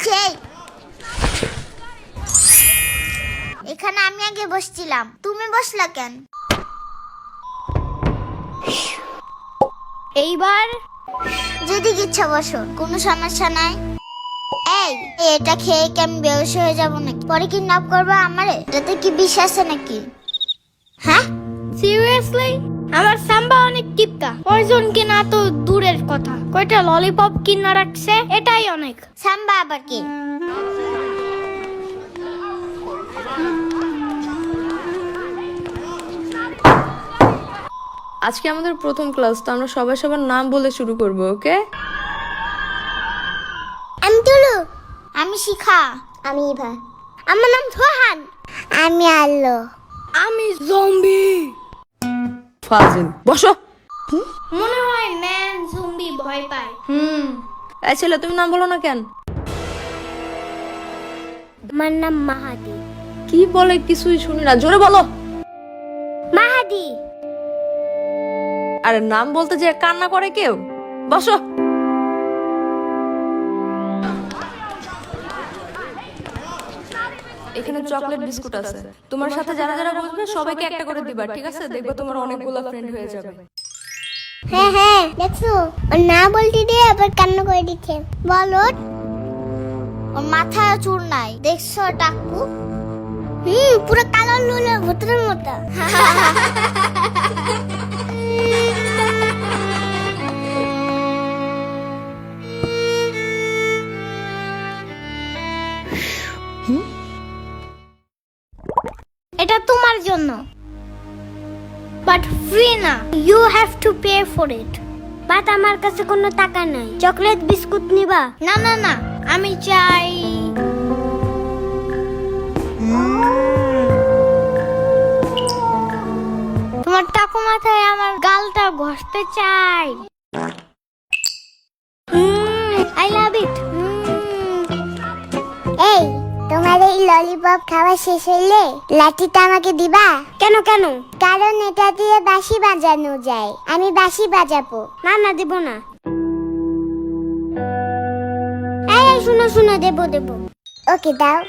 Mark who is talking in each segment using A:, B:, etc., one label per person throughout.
A: দিচ্ছে। এখানে আমি আগে বসছিলাম, তুমি বসলা কেন?
B: এইবার
A: যদি ইচ্ছা বসো, কোনো সমস্যা নাই। এই এটা খেয়ে কি আমি বেহুশ হয়ে যাবো নাকি? পরে কিডন্যাপ করবো আমারে? এটাতে কি বিষ আছে নাকি? হ্যাঁ,
B: সিরিয়াসলি আমার সাম্বা অনেক টিপকা, পয়জন কিনা তো দূরের কথা, কয়টা ললিপপ কিনা রাখছে, এটাই অনেক।
A: সাম্বা আবার কি?
C: আজকে আমাদের প্রথম ক্লাস, তো আমরা সবাই সবার নাম বলে শুরু করব, ওকে?
A: আমি তুলু। আমি শিখা। আমি ইভা। আমার নাম সোহান। আমি আলো।
B: আমি জম্বি।
C: ফাজিল, বসো।
B: মনে হয় ম্যান জম্বি ভয় পায়।
C: এই ছেলে, তুমি নাম বলো না কেন?
B: আমার নাম মাহাদি।
C: কি বলে কিছুই শুনি না, জোরে বলো।
B: মাহাদি।
C: আরে নাম বলতে যে কান্না করে কেউ? বসো। এখানে চকলেট বিস্কুট আছে, তোমার সাথে যারা যারা বসবে সবাইকে একটা করে দিবা, ঠিক আছে? দেখবে তোমার অনেকগুলো ফ্রেন্ড হয়ে যাবে।
A: হ্যাঁ হ্যাঁ, দেখছো ওর না বলতে দিয়ে আবার কান্না করে দিচ্ছে। বলো। ওর মাথায় চুল নাই, দেখছো টাকু? পুরো কালো লুলো ভূতের মতো।
B: এটা তোমার জন্য, বাট ফ্রি না, you have to pay for it. But আমার কাছে কোনো টাকা নাই। চকলেট বিস্কুট নিবা? না না না, আমি চাই তোমার টাকু মাথায় আমার গালটা ঘষতে চাই। আই লাভ ইট।
A: এই তোমার এই ললিপপ খাওয়া শেষ হইলে লাঠিটা আমাকে দিবা?
B: কেন কেন?
A: কারণ এটা দিয়ে বাঁশি বাজানো যায়, আমি বাঁশি বাজাবো।
B: না না, দেব না। এই শুনো শুনো, দেবো দেবো।
A: ওকে দাও।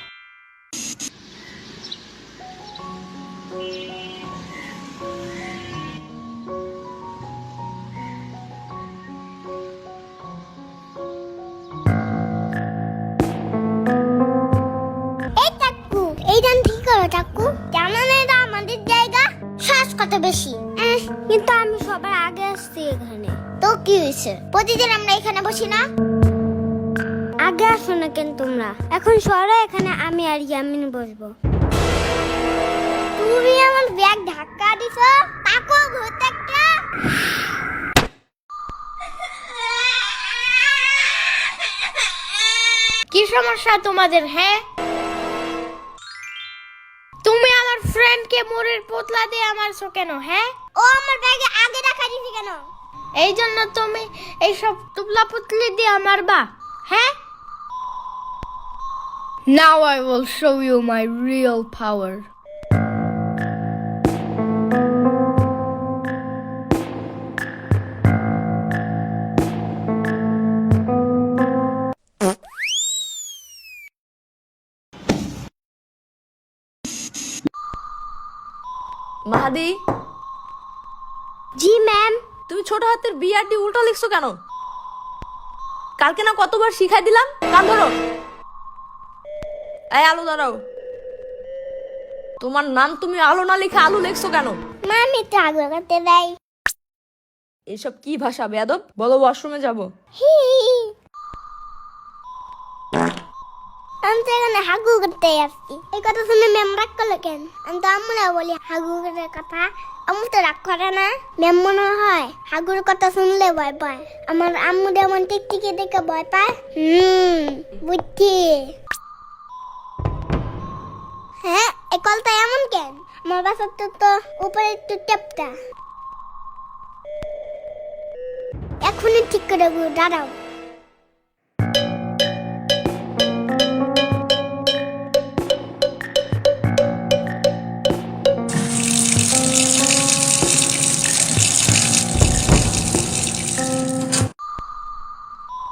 A: এই টাকু, এই ডান ঠিক করো টাকু। জানো না এটা আমাদের জায়গা? শ্বাস কত বেশি।
B: কিন্তু আমি সবার আগে আসছি এখানে।
A: তো কি হয়েছে? প্রতিদিন আমরা এখানে বসি না?
B: আগে আসো না কেন তোমরা? এখন সরো, এখানে আমি আর ইয়ামিন বসবো।
A: তুমি আমার ব্যাগ ধাক্কা দিছো। টাকু ভূত একটা।
B: কি সমস্যা তোমাদের? হ্যাঁ, তুমি আমার ফ্রেন্ডকে মোড়ের পোতলা দিয়ে মারছো কেন? হ্যাঁ,
A: ও আমার ব্যাগে আগে রাখা দিছি কেন?
B: এই জন্য তুমি এইসব তুবলা পুতলি দিয়ে মারবা? হ্যাঁ, now I will show you my real power.
C: Mahadi,
B: জি ম্যাম।
C: তুমি ছোট হাতের বিআরডি উল্টো লিখছো কেন? কালকে না কতবার শিখাই দিলাম? কান ধরো। এই আলু দাঁড়াও। তোমার নাম তুমি আলো না লিখে আলু লিখছো কেন?
A: মামি তো আগে করতে দেয়।
C: এসব কি ভাষা বেয়াদব? বলো ওয়াশরুমে যাবো।
A: হি আমি তো এখানে হাগু করতে আসছি। এই কথা শুনে ম্যাম রাগ করলো কেন? আমি তো আম্মুরা বলি হাগু করার কথা। আম্মু তো রাগ করে না। ম্যাম মনে হয় হাগুর কথা শুনলে ভয় পায়। আমার আম্মু যেমন টিকটিকি দেখে ভয় পায়। বুঝছি। হ্যাঁ, এই কলটা এমন কেন? আমার বাসার তো উপরে একটু টেপটা। এখনই ঠিক করে দাঁড়াও।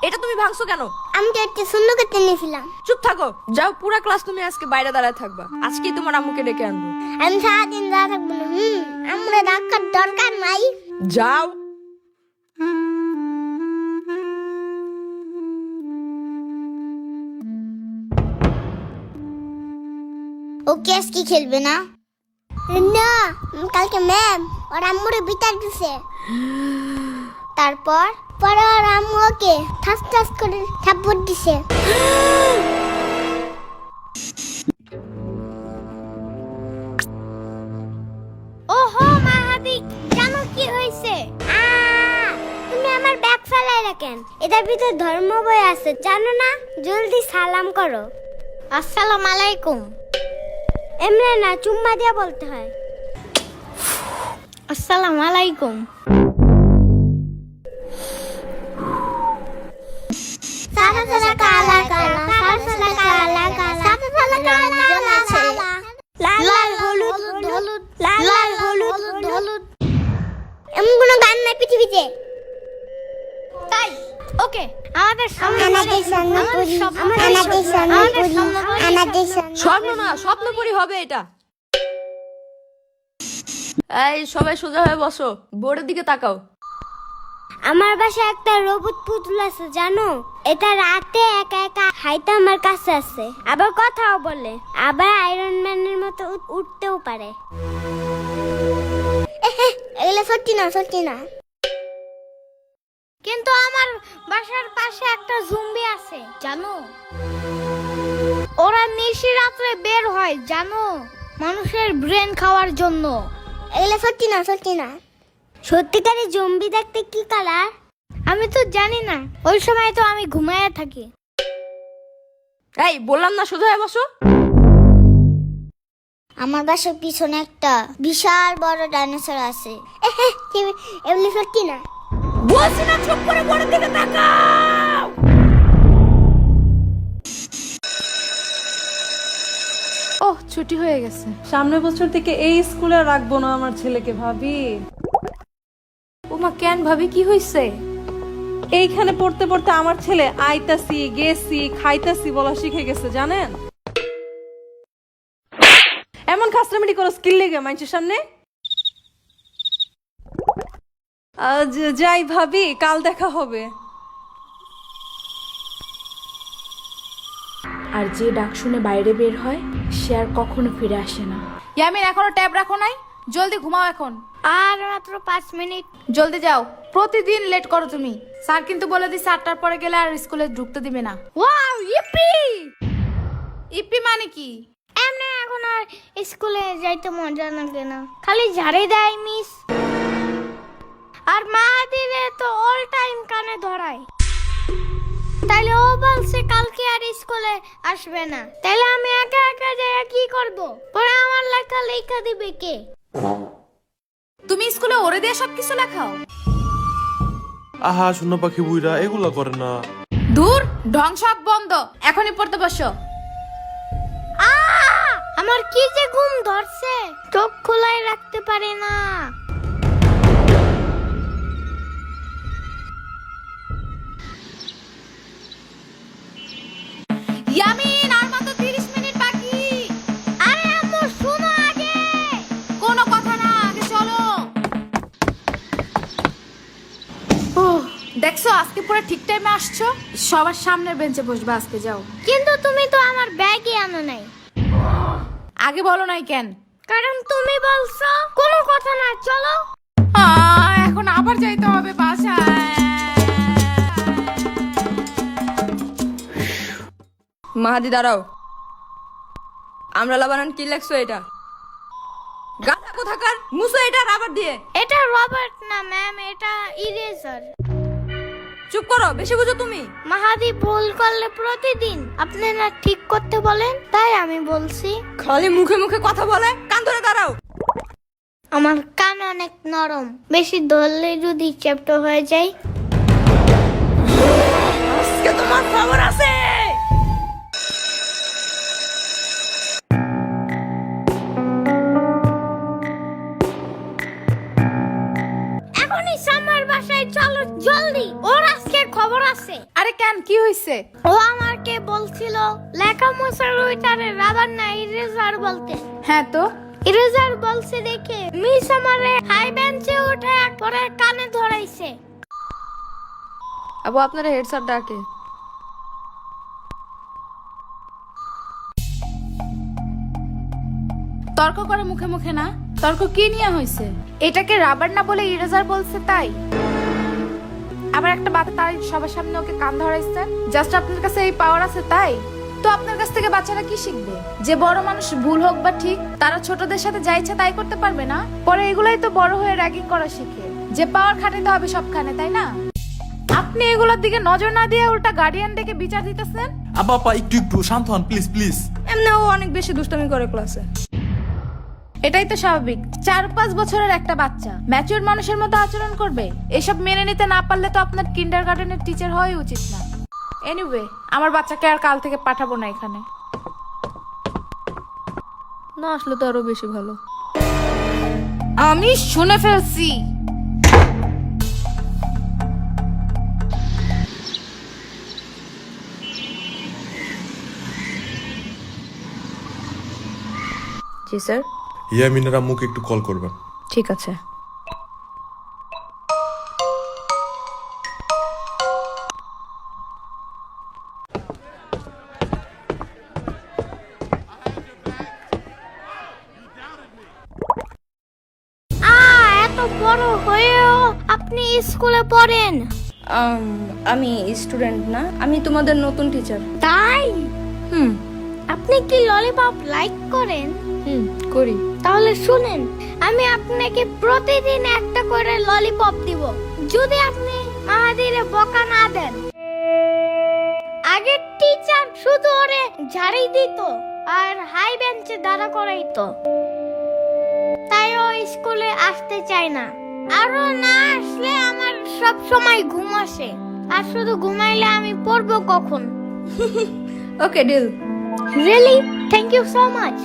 C: এটা তুমি ভাঙছো কেন?
A: আমি তো একটু সুন্দর করতে নিয়েছিলাম।
C: চুপ থাকো, যাও, পুরা ক্লাস তুমি আজকে বাইরে দাঁড়ায় থাকবা। আজকেই তোমার আম্মুকে ডেকে আনবো।
A: আমি সারাদিন যা থাকবো না। আমরা ডাক্তার দরকার নাই।
C: যাও।
A: ও কেস কি খেলবে না? না, কালকে ম্যাম ওর আম্মুরে বিচার দিছে। তারপর পরে ওর আম্মু ওকে ঠাস ঠাস করে থাপ্পড় দিছে।
B: ওহো মাহাদি, জানো কি হয়েছে? তুমি আমার ব্যাগ ফেলাই রাখেন। এটার ভিতর ধর্ম বই আছে, জানো না? জলদি সালাম করো। আসসালামু আলাইকুম। এমনি না, চুম্মা দিয়ে বলতে হয়। আসসালামু আলাইকুম।
A: সাদা সাদা কালা কালা, সাদা সাদা কালা কালা, সাদা সাদা কালা কালা,
B: লাল লাল হলুদ হলুদ, লাল লাল হলুদ হলুদ।
A: এমন কোনো গান নাই পৃথিবীতে।
B: তাই ওকে, আমাদের
A: আমাদের স্বর্ণপুরী, আমাদের স্বর্ণপুরী, আমাদের
C: স্বপ্ন না, স্বপ্নপুরী হবে এটা। এই সবাই সোজা হয়ে বসো, বোর্ডের দিকে তাকাও।
B: আমার বাসায় একটা রোবট পুতুল আছে, জানো? এটা রাতে একা একা হাইতে আমার কাছে আছে, আবার কথাও বলে, আবার আয়রন ম্যানের মতো উঠতেও পারে।
A: এগুলো সত্যি না, সত্যি না।
B: কিন্তু আমার বাসার পাশে একটা জম্বি আছে, জানো? ওরা নিশি রাত্রে বের হয়, জানো? মানুষের ব্রেন খাওয়ার জন্য।
A: এগুলো সত্যি না, সত্যি না।
B: সত্যিকারের জম্বি দেখতে কি কালার? আমি তো জানি না, ওই সময় তো আমি ঘুমায়া থাকি।
C: এই বললাম না সোজা হয়ে বসো।
A: আমার বাসার পিছনে একটা বিশাল বড় ডাইনোসর আছে। এগুলো সত্যি না।
C: বলছি না চুপ করে বোর্ডের দিকে তাকাও। ওহ, ছুটি হয়ে গেছে।
D: সামনের বছর থেকে এই স্কুলে রাখবো না আমার ছেলেকে, ভাবি।
C: ওমা, কেন ভাবি, কি হইছে?
D: এইখানে পড়তে পড়তে আমার ছেলে আইতাছি গেছি খাইতাছি বলা শিখে গেছে, জানেন? এমন খাসরামিটি করো স্কিল লেগে মানুষের সামনে। যাই ভাবি, কাল দেখা হবে।
E: আর যে ডাক শুনে বাইরে বের হয় সে আর কখনো ফিরে আসে না।
C: ইয়ামিন, এখনো ট্যাব রাখো নাই? জলদি ঘুমাও এখন।
B: আর মাত্র 5 মিনিট।
C: জলদি যাও, প্রতিদিন লেট করো তুমি। স্যার কিন্তু বলে দিছে 8টার পরে গেলে আর স্কুলে ঢুকতে দিবে না।
B: Wow, E P!
C: ইপি মানে কি?
B: এমনি এখন আর স্কুলে যাইতে মজা লাগে না, খালি ঝাড়ে দেয় মিস। আর মাহাদিরে তো অল টাইম কানে ধরায়। তাইলে ও বলছে কালকে আর স্কুলে আসবে না, তাইলে আমি একা একা যাই কি করব? পরে আমার লেখা দিবে কে?
C: তুমি স্কুলে ওরে দিয়ে সবকিছু লেখাও?
F: আহা শূন্য পাখি বুইরা এগুলা করে না।
C: দূর, ঢং সব বন্ধ, এখনই পড়তে বসো।
B: আমার কি যে ঘুম ধরছে, চোখ খোলাই রাখতে পারি না।
C: ইয়ামিন, আর মাত্র 30 মিনিট বাকি।
B: আরে আম্মু, শোনো আগে।
C: কোনো কথা না, আগে চলো। দেখছো, আজকে পুরো ঠিক টাইমে আসছো। সবার সামনের বেঞ্চে বসবে আজকে, যাও।
B: কিন্তু তুমি তো আমার ব্যাগই আনো নাই।
C: আগে বলো নাই কেন?
B: কারণ তুমি বলছো। কোনো কথা না, চলো।
C: এখন আবার যাইতে হবে বাসায়। মাহাদি দাঁড়াও। আমরা লাবানান কি লেখছো এটা? গাধা কোথাকার, মুছো এটা রাবার দিয়ে।
B: এটা রবার্ট না ম্যাম, এটা ইরেজার।
C: চুপ করো, বেশি বুঝো তুমি।
B: মাহাদি ভুল করলে প্রতিদিন আপনারা ঠিক করতে বলেন, তাই আমি বলছি।
C: খালি মুখে মুখে কথা বলে, কান ধরে দাঁড়াও।
B: আমার কান অনেক নরম, বেশি ধরলে যদি চ্যাপ্টা হয়ে যায়।
C: আজকে তোমার খবর আছে।
B: এখনই সামার বাসায় চলো, জলদি। ওর আজকে খবর আছে। হয়েছে।
E: আরে কেন, কি হয়েছে?
B: ও আমাকে বলছিল লেখা মোছার ওইটারে রাবার না ইরেজার বলতে।
E: হ্যাঁ তো
B: ইরেজার বলছে দেখে মিস আমারে হাই বেঞ্চে উঠে পরে কানে ধরাইছে।
C: আবু আপনারা হেড স্যার ডাকে।
E: তর্ক করে মুখে মুখে না, তর্ক কি নিয়ে হয়েছে? এটাকে রাবার না বলে ইরেজার বলছে তাই? আবার একটা বাচ্চা তাই সবার সামনে ওকে কান ধরাইছেন, জাস্ট আপনার কাছে এই পাওয়ার আছে তাই? তো আপনার কাছ থেকে বাচ্চারা কি শিখবে? যে বড় মানুষ ভুল হোক বা ঠিক, তারা ছোটদের সাথে যা ইচ্ছা তাই করতে পারবে না? পরে এগুলাই তো বড় হয়ে র্যাগিং করা শিখে, যে পাওয়ার খাটাতে হবে সবখানে, তাই না? আপনি এগুলোর দিকে নজর না দিয়ে উল্টা গার্ডিয়ান ডেকে বিচার দিতেছেন।
F: আব্বা আপা একটু একটু শান্ত হন প্লিজ প্লিজ।
C: এমনি ও অনেক বেশি দুষ্টামি করে ক্লাসে।
E: এটাই তো স্বাভাবিক, 4-5 বছরের একটা বাচ্চা ম্যাচিউর মানুষের মতো আচরণ করবে। এসব মেনে নিতে না পারলে তো আপনার কিন্ডারগার্টেনের টিচার হওয়াই উচিত না। এনিওয়ে, আমার বাচ্চাকে আর কাল থেকে পাঠাবো না এখানে।
C: না আসলে তো আরো বেশি ভালো।
E: আমি শুনে ফেলছি।
C: জি স্যার।
F: ইয়ামিনের আম্মুকে একটু কল করবেন।
C: ঠিক আছে।
B: এত বড় হয়েও আপনি স্কুলে পড়েন?
C: আমি স্টুডেন্ট না, আমি তোমাদের নতুন টিচার।
B: তাই?
C: হুম
B: আপনি কি ললিপপ লাইক করেন?
C: হুম করি।
B: তাহলে শুনেন, আমি আপনাকে প্রতিদিন একটা করে ললিপপ দিব যদি আপনি মাহাদিরে বকা না দেন। আগের টিচার শুধু ওরে ঝাড়ি দিত আর হাই বেঞ্চে দাঁড়া করাইতো, তাই ও স্কুলে আসতে চায় না। আরো না আসলে আমার সব সময় ঘুম আসে, আর শুধু ঘুমাইলে আমি পড়বো কখন?
C: Okay deal.
B: Really? Thank you so much.